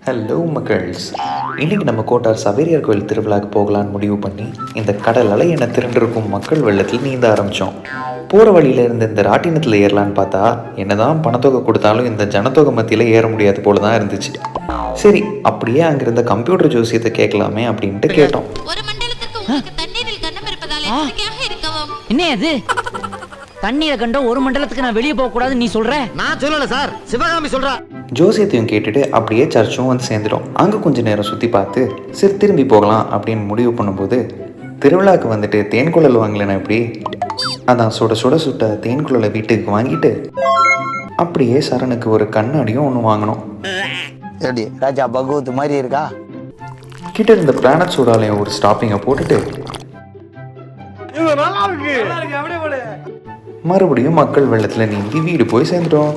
Hello மக்கள்ஸ், இன்றைக்கி நம்ம கோட்டார் சவேரியார் கோயில் திருவிழாவுக்கு போகலான்னு முடிவு பண்ணி இந்த கடல் அலை என திரண்டிருக்கும் மக்கள் வெள்ளத்தில் நீந்த ஆரம்பித்தோம். போகிற வழியில் இருந்த இந்த ராட்டினத்தில் ஏறலான்னு பார்த்தா என்னதான் பணத்தொகை கொடுத்தாலும் இந்த ஜனத்தொகை மத்தியில் ஏற முடியாது போல தான் இருந்துச்சு. சரி, அப்படியே அங்கிருந்த கம்ப்யூட்டர் ஜோசியத்தை கேட்கலாமே அப்படின்ட்டு கேட்டோம். என்ன அது தண்ணீரை கண்ட ஒரு மண்டலத்துக்கு நான் வெளியே போக கூடாது நீ சொல்ற? நான் சொல்லல சார், சிவகாமி சொல்றா. ஜோசியத்தையும் கேட்டுட்டு அப்படியே சர்ச்சும் வந்து சேர்ந்துடும். அங்கே கொஞ்சம் நேரம் சுற்றி பார்த்து சரி திரும்பி போகலாம் அப்படின்னு முடிவு பண்ணும்போது திருவிழாவுக்கு வந்துட்டு தேன்குழல் வாங்கலன்னா எப்படி, அதான் சுட சுட சுட்ட தேன்குழலை வீட்டுக்கு வாங்கிட்டு அப்படியே சரணுக்கு ஒரு கண்ணாடியும் ஒன்று வாங்கினோம். எப்படி ராஜா பகவத் மாதிரி இருக்கா? கிட்ட இருந்த பிளானட் சோடாலையும் ஒரு ஸ்டாப்பிங்கை போட்டுட்டு மறுபடியும் மக்கள் வெள்ளத்தில் நீந்தி வீடு போய் சேர்ந்துட்டோம்.